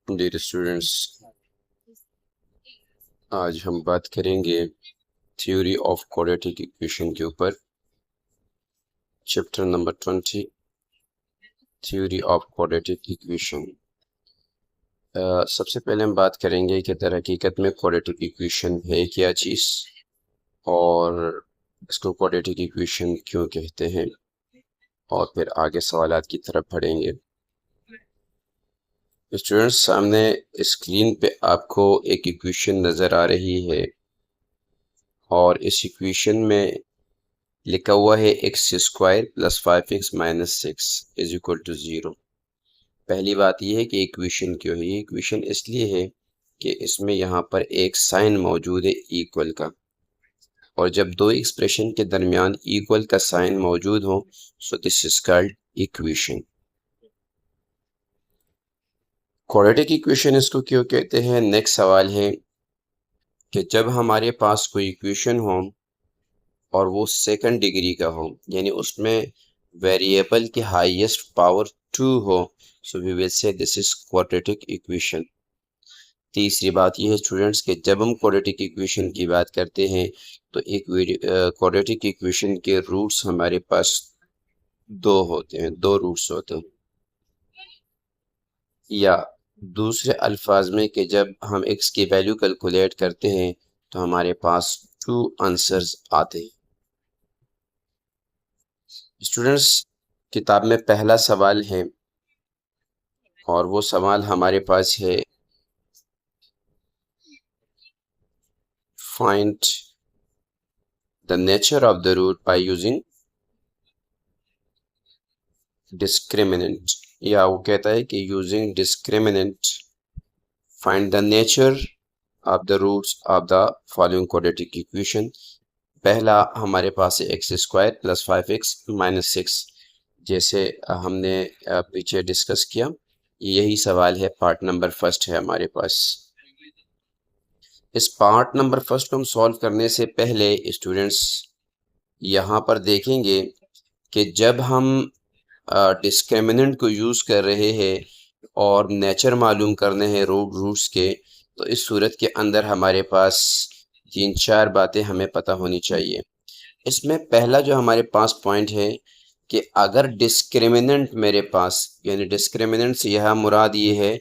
Dear students, आज हम बात करेंगे थ्योरी ऑफ क्वाड्रेटिक इक्वेशन के ऊपर। Chapter number 20, theory of quadratic equation. सबसे पहले हम बात करेंगे कि दर हकीकत में क्वाड्रेटिक इक्वेशन है क्या चीज़ और इसको क्वाड्रेटिक इक्वेशन क्यों कहते हैं, और फिर आगे सवालात की तरफ बढ़ेंगे। स्टूडेंट्स, सामने स्क्रीन पे आपको एक इक्वेशन नज़र आ रही है और इस इक्वेशन में लिखा हुआ है x² + 5x - 6 = 0। पहली बात यह है कि इक्वेशन क्यों है। ये इक्वेशन इसलिए है कि इसमें यहाँ पर एक साइन मौजूद है इक्वल का, और जब दो एक्सप्रेशन के दरमियान इक्वल का साइन मौजूद हो so this is called equation. Quadratic equation इसको क्यों कहते हैं। नेक्स्ट सवाल है कि जब हमारे पास कोई इक्वेशन हो और वो सेकंड डिग्री का हो, यानी उसमें वेरिएबल की हाईएस्ट पावर 2 हो, so we will say this is quadratic equation. तीसरी बात यह है स्टूडेंट्स कि जब हम क्वाड्रेटिक इक्वेशन की बात करते हैं तो एक क्वाड्रेटिक इक्वेशन के रूट्स हमारे पास दो होते हैं, दो रूट्स होते हैं, या दूसरे अल्फाज में कि जब हम x की वैल्यू कैलकुलेट करते हैं तो हमारे पास 2 आंसर्स आते हैं। स्टूडेंट्स, किताब में पहला सवाल है और वो सवाल हमारे पास है, find the nature of the root by using discriminant, या वो कहता है कि using discriminant find the nature of the roots of the following quadratic equation. पहला हमारे पास है x² + 5x - 6, जैसे हमने पीछे डिस्कस किया। यही सवाल है, पार्ट नंबर फर्स्ट है हमारे पास। इस पार्ट नंबर फर्स्ट को हम सॉल्व करने से पहले स्टूडेंट्स यहाँ पर देखेंगे कि जब हम डिस्क्रिमिनेंट को यूज़ कर रहे हैं और नेचर मालूम करने हैं रूट्स के, तो इस सूरत के अंदर हमारे पास 3-4 बातें हमें पता होनी चाहिए। इसमें पहला जो हमारे पास पॉइंट है कि अगर डिस्क्रिमिनेंट मेरे पास, यानी डिस्क्रिमिनेंट से यह मुराद ये है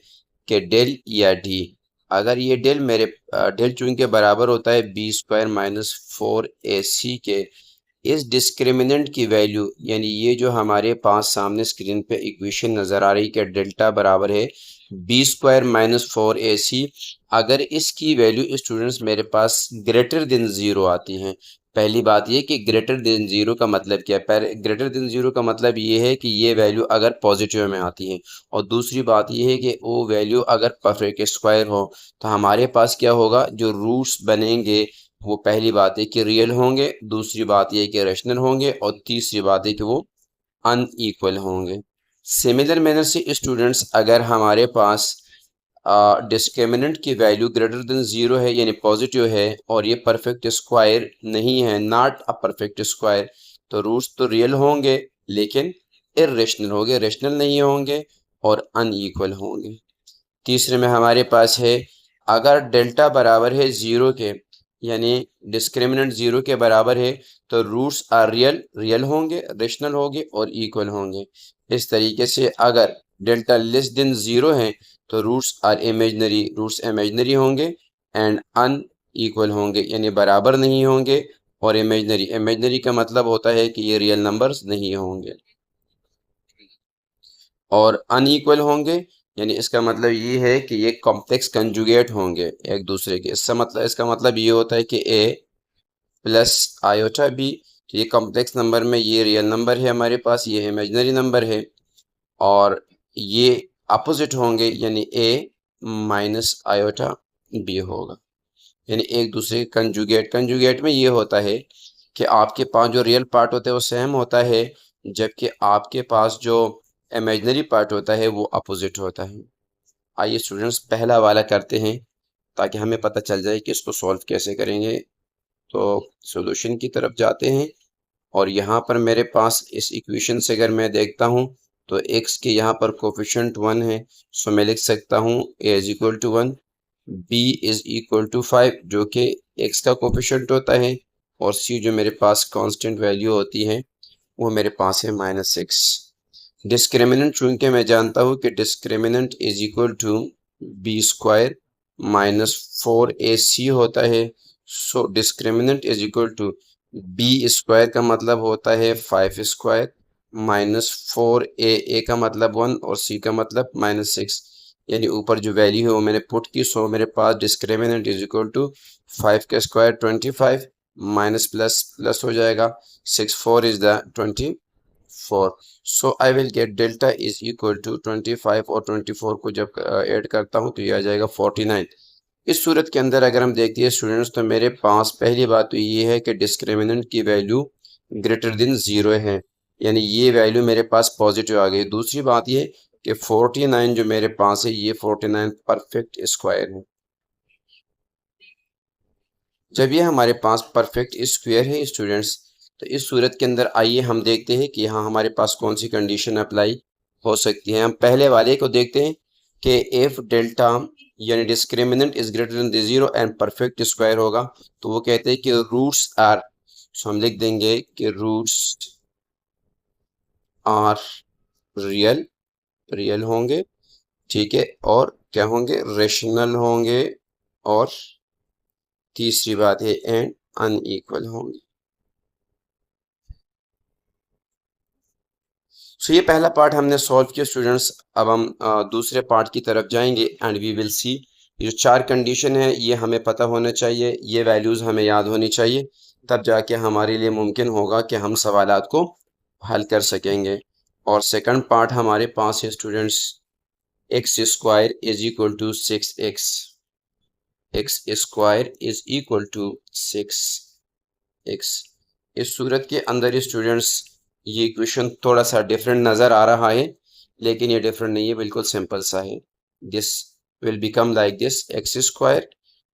कि डेल या डी, अगर ये डेल मेरे डेल चूंकि बराबर होता है b² - 4ac के, इस डिस्क्रिमिनेंट की वैल्यू, यानी ये जो हमारे पास सामने स्क्रीन पे इक्वेशन नज़र आ रही कि डेल्टा बराबर है b² - 4ac, अगर इसकी वैल्यू स्टूडेंट्स मेरे पास ग्रेटर देन 0 आती हैं। पहली बात ये कि ग्रेटर देन 0 का मतलब क्या है। ग्रेटर देन 0 का मतलब ये है कि ये वैल्यू अगर पॉजिटिव में आती है, और दूसरी बात ये है कि वो वैल्यू अगर परफेक्ट स्क्वायर हो तो हमारे पास क्या होगा, जो रूट्स बनेंगे वो पहली बात है कि रियल होंगे, दूसरी बात यह कि रैशनल होंगे, और तीसरी बात है कि वो अनइक्वल होंगे। सिमिलर मैनर से स्टूडेंट्स, अगर हमारे पास डिस्क्रिमिनेंट की वैल्यू ग्रेटर देन 0 है, यानी पॉजिटिव है, और ये परफेक्ट स्क्वायर नहीं है, नॉट अ परफेक्ट स्क्वायर, तो रूट्स तो रियल होंगे लेकिन इर्रेशनल होंगे, रेशनल नहीं होंगे और अनइक्वल होंगे। तीसरे में हमारे पास है, अगर डेल्टा बराबर है 0 के, यानी डिस्क्रिमिनेंट 0 के बराबर है, तो रूट्स आर रियल होंगे, रेशनल होंगे और इक्वल होंगे। इस तरीके से अगर डेल्टा लेस देन 0 है तो रूट्स आर इमेजनरी होंगे एंड अनइक्वल होंगे, यानी बराबर नहीं होंगे और इमेजनरी का मतलब होता है कि ये रियल नंबर्स नहीं होंगे, और अनइक्वल होंगे यानी इसका मतलब ये है कि ये कॉम्प्लेक्स कंजुगेट होंगे एक दूसरे के। इसका मतलब ये होता है कि a + आयोटा b, तो ये कॉम्प्लेक्स नंबर में ये रियल नंबर है हमारे पास, ये इमेजिनरी नंबर है, और ये अपोजिट होंगे, यानी a - आयोटा b होगा, यानी एक दूसरे के कंजुगेट में ये होता है कि आपके पास जो रियल पार्ट होता है वो सेम होता है, जबकि आपके पास जो इमेजिनरी पार्ट होता है वो अपोजिट होता है। आइए स्टूडेंट्स पहला वाला करते हैं ताकि हमें पता चल जाए कि इसको सॉल्व कैसे करेंगे। तो सॉल्यूशन की तरफ जाते हैं, और यहाँ पर मेरे पास इस इक्वेशन से अगर मैं देखता हूँ तो x के यहाँ पर कोफिशिएंट 1 है, सो मैं लिख सकता हूँ a is equal to 1, b is equal to 5 जो कि x का कोफिशिएंट होता है, और c जो मेरे पास कांस्टेंट वैल्यू होती है वो मेरे पास है -6। डिस्क्रिमिनेंट चूंकि मैं जानता हूँ कि discriminant is equal to B square -4ac होता है, so discriminant is equal to B square का मतलब होता है 5 स्क्वायर -4a का मतलब 1 और c का मतलब -6, यानी ऊपर जो वैल्यू है वो मैंने पुट की, सो मेरे पास डिस्क्रिमिनेंट इज इक्वल टू 5 का स्क्वायर 25 माइनस प्लस प्लस हो जाएगा 6 4 is the 24, so I will get delta is equal to 25 और 24 को जब ऐड करता हूँ तो ये आ जाएगा 49। इस सूरत के अंदर अगर हम देखते हैं स्टूडेंट्स, तो मेरे पास पहली बात तो ये है कि डिस्क्रिमिनेंट की वैल्यू ग्रेटर देन 0 है, यानी ये वैल्यू मेरे पास पॉजिटिव आ गई। दूसरी बात ये कि 49 जो मेरे पास है ये 49 परफेक्ट स्क्वायर है। जब ये हमारे पास परफेक्ट स्क्वायर है स्टूडेंट्स, तो इस सूरत के अंदर आइए हम देखते हैं कि यहाँ हमारे पास कौन सी कंडीशन अप्लाई हो सकती है। हम पहले वाले को देखते हैं कि इफ डेल्टा यानी discriminant is greater than 0 and perfect square होगा, तो वो कहते हैं कि रूट्स आर, सो हम लिख देंगे कि रूट्स आर रियल, रियल होंगे, ठीक है, और क्या होंगे, रेशनल होंगे, और तीसरी बात है एंड अनइक्वल होंगे। सो ये पहला पार्ट हमने सॉल्व किया स्टूडेंट्स। अब हम दूसरे पार्ट की तरफ जाएंगे एंड वी विल सी। ये जो 4 कंडीशन है ये हमें पता होना चाहिए, ये वैल्यूज़ हमें याद होनी चाहिए, तब जाके हमारे लिए मुमकिन होगा कि हम सवालात को हल कर सकेंगे। और सेकंड पार्ट हमारे पास है students, x square is equal to 6x, x square is equal to 6x। इस सूरत के अंदर स्टूडेंट्स ये इक्वेशन थोड़ा सा डिफरेंट नज़र आ रहा है, लेकिन ये डिफरेंट नहीं है, बिल्कुल सिंपल सा है। This will become like this, x square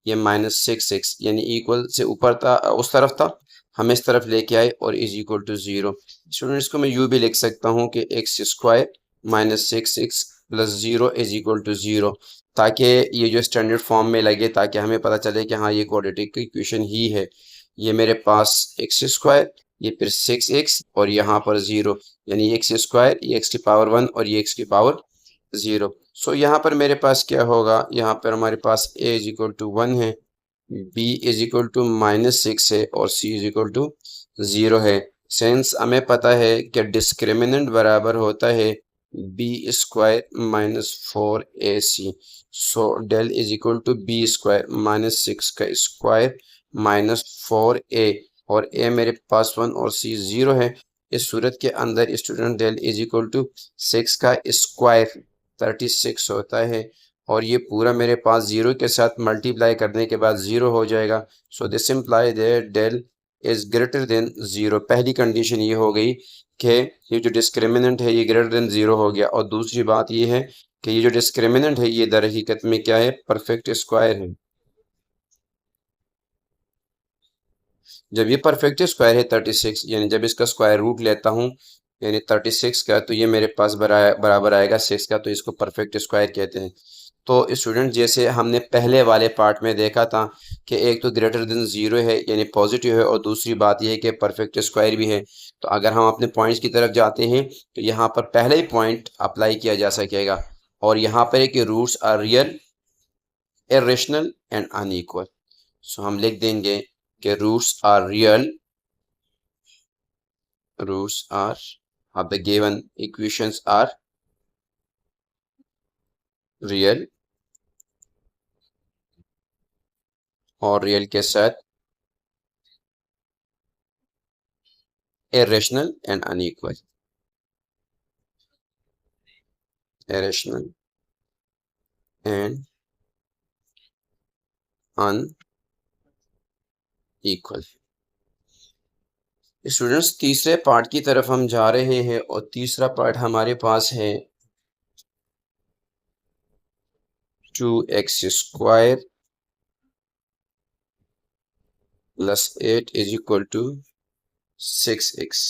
ये -6x यानी इक्वल से ऊपर था, उस तरफ था, हम इस तरफ लेके आए और इज इक्वल टू 0। स्टूडेंट्स को मैं यूँ भी लिख सकता हूँ कि x square -6x plus 0 is equal to 0, ताकि ये जो स्टैंडर्ड फॉर्म में लगे, ताकि हमें पता चले कि हाँ ये क्वाड्रेटिक इक्वेशन ही है। ये मेरे पास एक्स स्क्वायर, ये फिर 6x और यहाँ पर 0, यानी एक्स स्क्वायर, ये एक्स की पावर 1 और ये एक्स की पावर 0। सो यहाँ पर मेरे पास क्या होगा, यहाँ पर हमारे पास a इज इक्वल टू 1 है, b इज इक्वल टू -6 है और c इज इक्वल टू 0 है। सेंस हमें पता है कि डिस्क्रिमिनेंट बराबर होता है b square -4ac, so del is equal to b square -6 का स्क्वायर -4a, और a मेरे पास 1 और c 0 है। इस सूरत के अंदर student del is equal to 6 का स्क्वायर 36 होता है, और ये पूरा मेरे पास 0 के साथ मल्टीप्लाई करने के बाद 0 हो जाएगा। So this imply that del is greater than 0। पहली कंडीशन ये हो गई कि ये जो डिस्क्रिमिनेंट है ये ग्रेटर देन 0 हो गया, और दूसरी बात ये है कि ये जो डिस्क्रिमिनेंट है ये दर हकीकत में क्या है, परफेक्ट स्क्वायर है। जब ये परफेक्ट स्क्वायर है 36, यानी जब इसका स्क्वायर रूट लेता हूँ यानी 36 का, तो ये मेरे पास बराबर आएगा 6 का, तो इसको परफेक्ट स्क्वायर कहते हैं। तो स्टूडेंट जैसे हमने पहले वाले पार्ट में देखा था कि एक तो ग्रेटर देन 0 है यानी पॉजिटिव है, और दूसरी बात यह है कि परफेक्ट स्क्वायर भी है। तो अगर हम अपने पॉइंट्स की तरफ जाते हैं तो यहाँ पर पहले ही पॉइंट अप्लाई किया जा सकेगा, और यहाँ पर है कि roots are real, irrational and unequal. So हम लिख देंगे कि roots are real, roots are of the given equations are real, और रियल के साथ irrational and unequal, irrational and unequal। Students तीसरे पार्ट की तरफ हम जा रहे हैं, और तीसरा पार्ट हमारे पास है 2x square plus 8 is equal to 6x।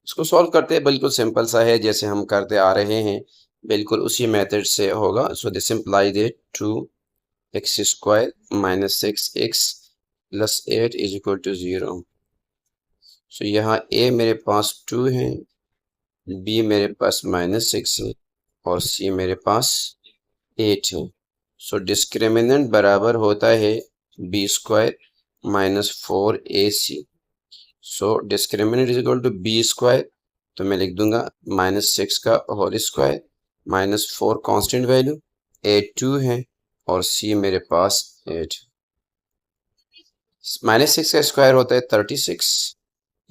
इसको सॉल्व करते हैं, बिल्कुल सिंपल सा है जैसे हम करते आ रहे हैं, बिल्कुल उसी मेथड से होगा। सो this imply that 2x² - 6x + 8 = 0। So यहाँ a मेरे पास 2 है, b मेरे पास -6 है और c मेरे पास 8 है। सो डिस्क्रिमिनेंट बराबर होता है b² - 4ac। So discriminant is equal to b², तो मैं लिख दूंगा -6 का whole square -4 constant value, a 2 है और c मेरे पास 8। -6 का स्क्वायर होता है 36,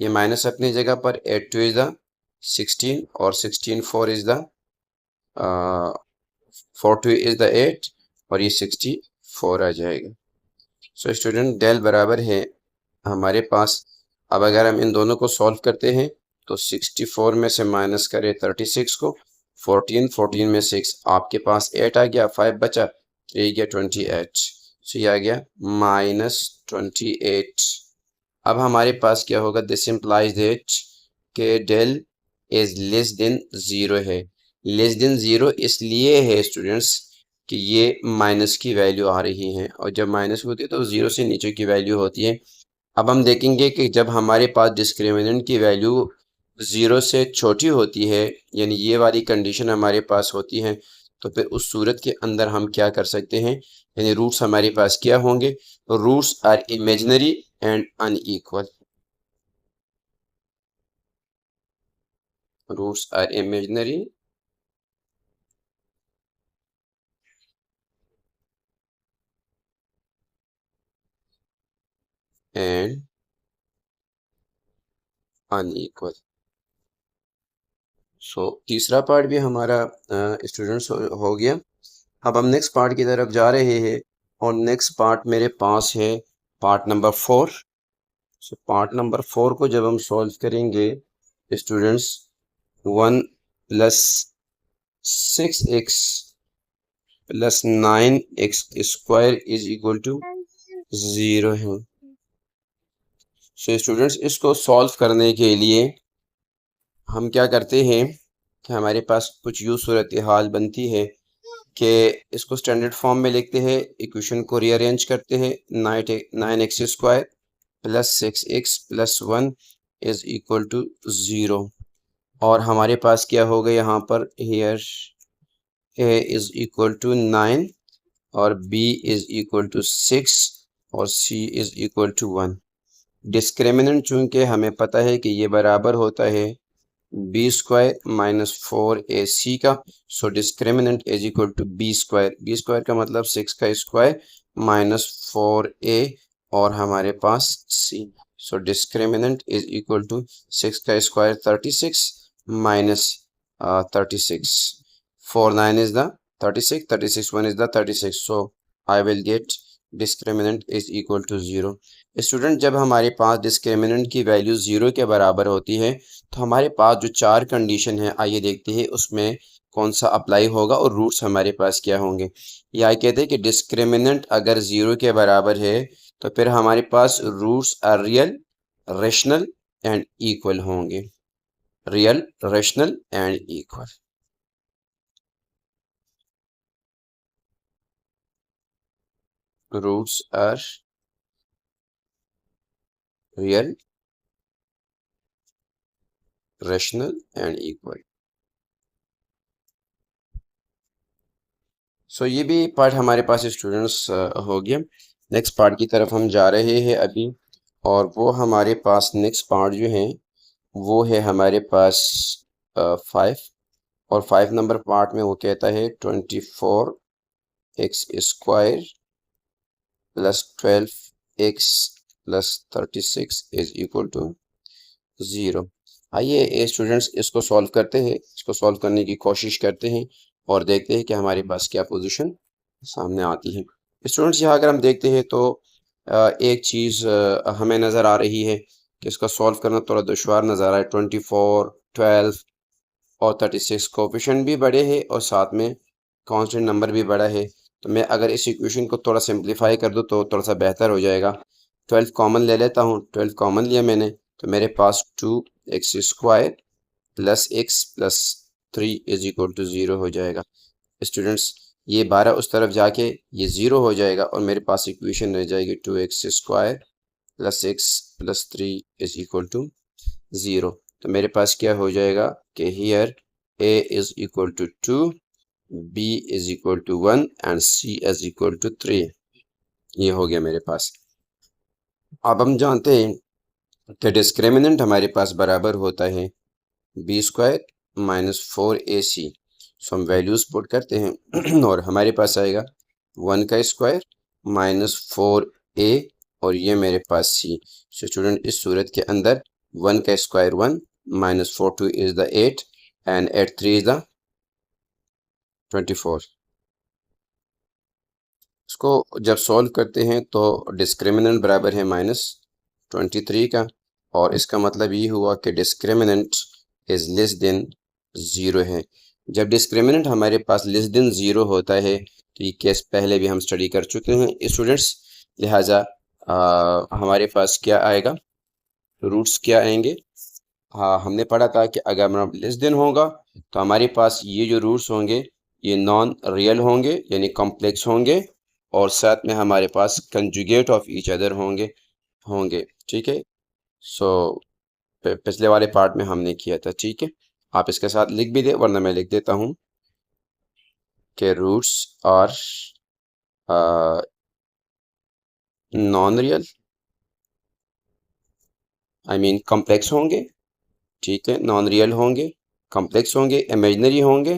ये माइनस अपनी जगह पर, 8 2 इज द 16 और 16 4 इज द 4 2 इज द 8 और ये 64 आ जाएगा। सो स्टूडेंट डेल बराबर है हमारे पास, अब अगर हम इन दोनों को सॉल्व करते हैं तो 64 में से माइनस करें 36 को, 14 में 6, आपके पास 8 आ गया, 5 बचा, 3 गया 28। सो ये आ गया -28। अब हमारे पास क्या होगा, दिस इम्प्लाइज दैट के डेल इज लेस देन 0 है। लेस देन 0 इसलिए है स्टूडेंट्स कि ये माइनस की वैल्यू आ रही है, और जब माइनस होती है तो 0 से नीचे की वैल्यू होती है। अब हम देखेंगे कि जब हमारे पास डिस्क्रिमिनेंट की वैल्यू 0 से छोटी होती है, यानी ये वाली कंडीशन हमारे पास होती है, तो फिर उस सूरत के अंदर हम क्या कर सकते हैं, यानी रूट्स हमारे पास क्या होंगे, roots are imaginary and unequal. Roots are imaginary and unequal. So तीसरा पार्ट भी हमारा स्टूडेंट्स हो गया। अब हम नेक्स्ट पार्ट की तरफ जा रहे हैं, और नेक्स्ट पार्ट मेरे पास है part number 4। So part number 4 को जब हम सॉल्व करेंगे स्टूडेंट्स, 1 + 6x + 9x² = 0 है। सो स्टूडेंट्स इसको सॉल्व करने के लिए हम क्या करते हैं कि हमारे पास कुछ यूँ सूरत हाल बनती है कि इसको स्टैंडर्ड फॉर्म में लिखते हैं, इक्वेशन को रीअरेंज करते हैं, 9x² + 6x + 1 = 0। और हमारे पास क्या होगा यहाँ पर, हियर a = 9 और b = 6 और c = 1। डिस्क्रिमिनेंट चूंकि हमें पता है कि ये बराबर होता है b² - 4ac का। So discriminant is equal to b²। b² का मतलब 6 का स्क्वायर -4a और हमारे पास c। So discriminant is equal to 6 का square 36 - 36, 4 9 is the 36, 36 1 is the 36। so I will get discriminant is equal to 0। Student जब हमारे पास डिस्क्रिमिनेंट की वैल्यू 0 के बराबर होती है तो हमारे पास जो 4 कंडीशन है, आइए देखते हैं उसमें कौन सा अप्लाई होगा और रूट्स हमारे पास क्या होंगे। या कहते हैं कि डिस्क्रिमिनेंट अगर 0 के बराबर है तो फिर हमारे पास roots are real, rational and equal होंगे। Real, rational and equal. Roots are real, rational and equal. So ये भी पार्ट हमारे पास स्टूडेंट्स हो गया। नेक्स्ट पार्ट की तरफ हम जा रहे हैं अभी, और वो हमारे पास नेक्स्ट पार्ट जो है वो है हमारे पास 5। और 5 नंबर पार्ट में वो कहता है 24x² + 12x + 36 = 0। आइए स्टूडेंट्स इसको सॉल्व करते हैं, इसको सॉल्व करने की कोशिश करते हैं और देखते हैं कि हमारे पास क्या पोजीशन सामने आती है। स्टूडेंट्स यहाँ अगर हम देखते हैं तो एक चीज़ हमें नज़र आ रही है कि इसका सॉल्व करना थोड़ा दुश्वार नज़र आ रहा है। 24, 12 और 36 कोएफिशिएंट भी बड़े हैं और साथ में कांस्टेंट नंबर भी बड़ा है। तो मैं अगर इस इक्वेशन को थोड़ा सिंप्लीफाई कर दूँ तो थोड़ा सा बेहतर हो जाएगा। 12 कॉमन ले लेता हूँ, 12 कॉमन लिया मैंने तो मेरे पास 2x² plus x plus 3 is equal to 0 हो जाएगा। स्टूडेंट्स ये 12 उस तरफ जाके ये 0 हो जाएगा और मेरे पास इक्वेशन रह जाएगी 2x² plus x plus 3 is equal to 0। तो मेरे पास क्या हो जाएगा कि here a is equal to 2, b is equal to 1 and c is equal to 3। ये हो गया मेरे पास। अब हम जानते हैं कि डिस्क्रिमिनेंट हमारे पास बराबर होता है b² माइनस 4ac। सो हम वैल्यूज पुट करते हैं और हमारे पास आएगा 1 का स्क्वायर माइनस 4a और ये मेरे पास c। सो स्टूडेंट इस सूरत के अंदर 1 का square 1 minus 4 2 is the 8 and 8 3 is the 24। इसको जब सॉल्व करते हैं तो डिस्क्रिमिनेंट बराबर है -23 का और इसका मतलब ये हुआ कि डिस्क्रिमिनेंट इज लेस देन 0 है। जब डिस्क्रिमिनेंट हमारे पास लेस देन 0 होता है तो ये केस पहले भी हम स्टडी कर चुके हैं स्टूडेंट्स, लिहाजा हमारे पास क्या आएगा, रूट्स क्या आएंगे। हाँ हमने पढ़ा था कि अगर हमारा लेस देन होगा तो हमारे पास ये जो रूट्स होंगे ये नॉन रियल होंगे यानी कॉम्प्लेक्स होंगे और साथ में हमारे पास कंजुगेट ऑफ ईच अदर होंगे ठीक है। सो पिछले वाले पार्ट में हमने किया था, ठीक है। आप इसके साथ लिख भी दे वरना मैं लिख देता हूँ कि roots are non real I mean complex होंगे, ठीक है, नॉन रियल होंगे, कॉम्प्लेक्स होंगे, इमेजिनरी होंगे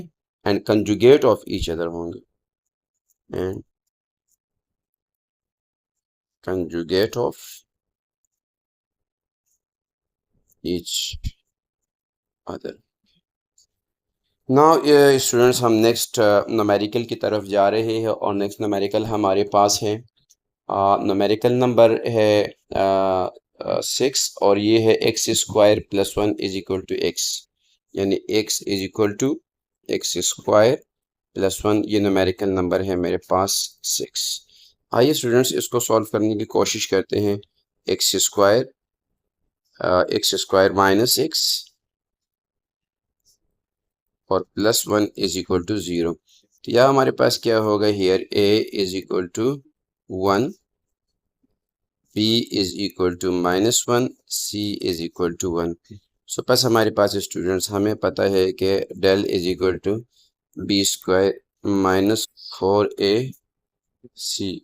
and conjugate of each other होंगे and conjugate of each other। Now students हम नेक्स्ट न्यूमेरिकल की तरफ जा रहे हैं और नेक्स्ट न्यूमेरिकल हमारे पास है न्यूमेरिकल नंबर है 6 और ये है x² plus 1 is equal to x, यानी x is equal to x² plus 1। ये न्यूमेरिकल नंबर है मेरे पास 6। आइए स्टूडेंट्स इसको सॉल्व करने की कोशिश करते हैं। x² माइनस x और प्लस 1 इज इक्वल टू 0। तो यह हमारे पास क्या होगा, here a is equal to 1, b is equal to -1, c is equal to 1। So बस हमारे पास स्टूडेंट्स हमें पता है कि del is equal to b² minus 4ac।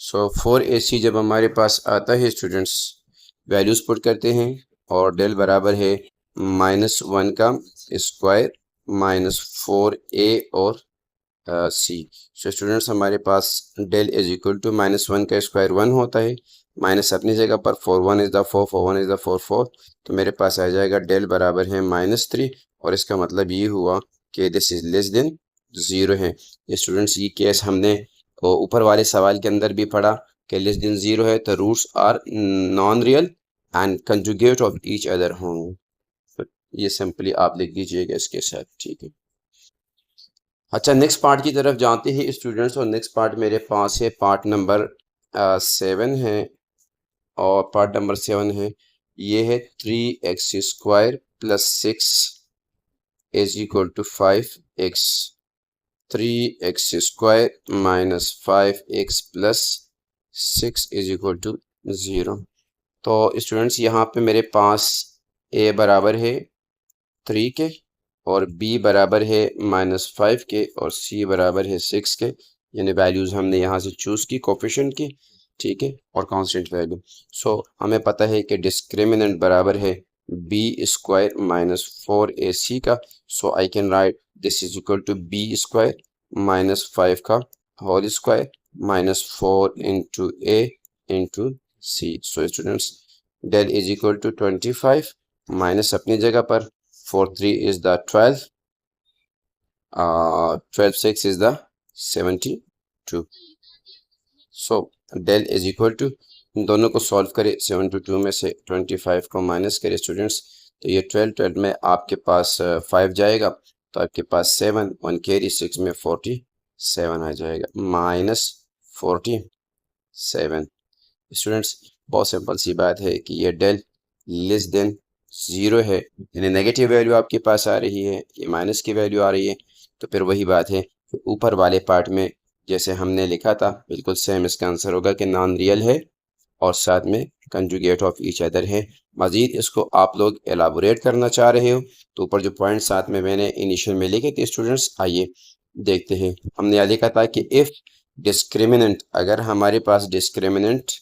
So 4ac जब हमारे पास आता है स्टूडेंट्स वैल्यूज पुट करते हैं और डेल बराबर है -1 का स्क्वायर माइनस 4a और c। सो स्टूडेंट्स हमारे पास डेल इज इक्वल टू -1 का स्क्वायर 1 होता है, माइनस अपनी जगह पर 4 1 इज द 4 4 1 इज द 4 4, तो मेरे पास आ जाएगा डेल बराबर है -3 और इसका मतलब ये हुआ कि दिस इज लेस देन 0 है। ये स्टूडेंट्स ये केस हमने ऊपर वाले सवाल के अंदर भी पढ़ा कि लेस देन 0 है तो roots are non real and conjugate of each other होंगे। तो ये सिंपली आप लिख दीजिएगा इसके साथ, ठीक है। अच्छा नेक्स्ट पार्ट की तरफ जानते हैं स्टूडेंट्स और नेक्स्ट पार्ट मेरे पास है पार्ट नंबर 7 है और पार्ट नंबर 7 है ये है 3x² plus 6 is equal to 5x, 3x² minus 5x plus 6 is equal to 0। तो स्टूडेंट्स यहाँ पे मेरे पास a बराबर है 3 के और b बराबर है -5 के और c बराबर है 6 के, यानी वैल्यूज़ हमने यहाँ से चूज़ की कोफिशिएंट की, ठीक है, और कांस्टेंट वैल्यू। सो हमें पता है कि डिस्क्रिमिनेंट बराबर है b² माइनस 4ac का। So I can write this is equal to b² minus 5 का whole square minus 4 into a into c। So students del is equal to 25 minus अपनी जगह पर 4 3 is the 12, 12 6 is the 72। so del is equal to, इन दोनों को solve करें, 72 में से 25 को माइनस करें स्टूडेंट्स, तो ये 12 में आपके पास 5 जाएगा तो आपके पास 7 1 कैरी 6 में 47 आ जाएगा -47। स्टूडेंट्स बहुत सिंपल सी बात है कि ये डेल लेस देन ज़ीरो है, यानी नेगेटिव वैल्यू आपके पास आ रही है, ये माइनस की वैल्यू आ रही है, तो फिर वही बात है ऊपर वाले पार्ट में जैसे हमने लिखा था बिल्कुल सेम इसका आंसर होगा कि नॉन रियल है और साथ में कंजुगेट ऑफ ईच अदर है। मज़ीद इसको आप लोग एलाबोरेट करना चाह रहे हो तो ऊपर जो पॉइंट साथ में मैंने इनिशियल में लिखे थे स्टूडेंट्स, आइए देखते हैं। हमने यह लिखा था कि इफ़ डिस्क्रिमिनेंट, अगर हमारे पास डिस्क्रिमिनेंट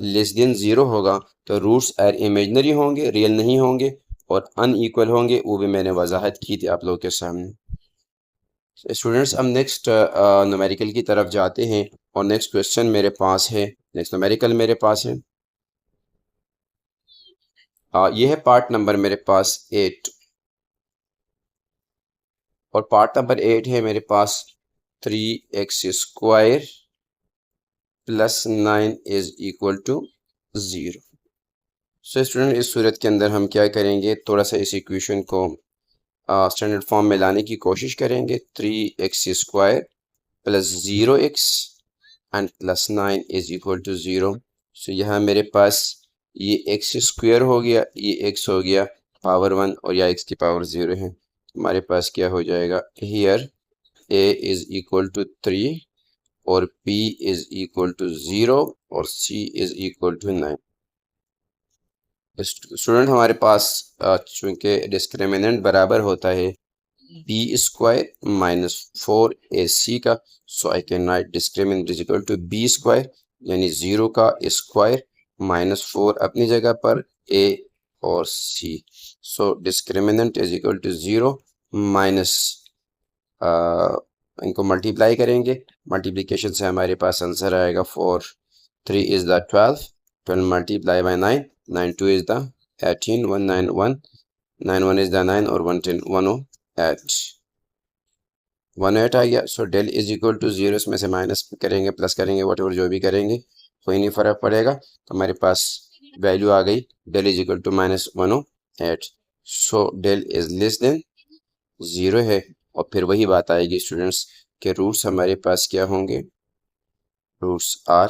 लेस देन ज़ीरो होगा तो रूट्स आर इमेजनरी होंगे, रियल नहीं होंगे, और अनइक्वल होंगे, वो भी मैंने वजाहत की थी आप लोगों के सामने। स्टूडेंट्स अब नेक्स्ट न्यूमेरिकल की तरफ जाते हैं और नेक्स्ट क्वेश्चन मेरे पास है, नेक्स्ट न्यूमेरिकल मेरे पास है। ये है पार्ट नंबर मेरे पास 8 और पार्ट नंबर 8 है मेरे पास 3x² plus 9 is equal to 0। So student इस सूरत के अंदर हम क्या करेंगे, थोड़ा सा इस इक्वेशन को स्टैंडर्ड फॉर्म में लाने की कोशिश करेंगे। 3x² plus 0x and plus 9 is equal to 0। So यहाँ मेरे पास ये x² हो गया, ये x हो गया पावर 1 और या x की पावर 0 है। हमारे पास क्या हो जाएगा, here a is equal to 3 और p इज इक्वल टू 0 और c is equal to 9। Student हमारे पास चूंकि डिस्क्रिमिनेंट बराबर होता है b² माइनस 4ac का, so I can write discriminant is equal to b² यानी 0 का स्क्वायर माइनस 4 अपनी जगह पर a और c। So discriminant is equal to 0 minus इनको मल्टीप्लाई करेंगे, मल्टीप्लिकेशन से हमारे पास आंसर आएगा 4 3 is the 12 multiply by 9 9 2 is the 18 1 9 1 9 1 is the 9 और 1 10 108 108 आ गया। So del is equal to 0, इसमें से माइनस करेंगे प्लस करेंगे वट एवर जो भी करेंगे कोई नहीं फ़र्क पड़ेगा, तो हमारे पास वैल्यू आ गई del is equal to minus 108। So del is less than 0 है और फिर वही बात आएगी स्टूडेंट्स के रूट्स हमारे पास क्या होंगे, roots are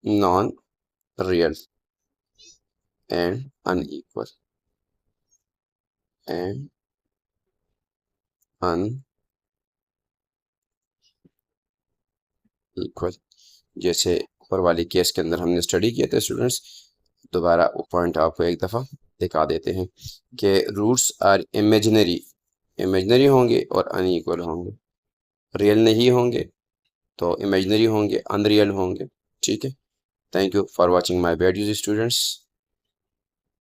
non real and unequal and unequal, जैसे ऊपर वाले केस के अंदर हमने स्टडी किया था स्टूडेंट्स। दोबारा वो पॉइंट आपको एक दफ़ा दिखा देते हैं कि रूट्स आर इमेजिनरी, इमेजिनरी होंगे और अनइक्वल होंगे, रियल नहीं होंगे तो इमेजिनरी होंगे, अनरियल होंगे। ठीक है, thank you for watching my videos students.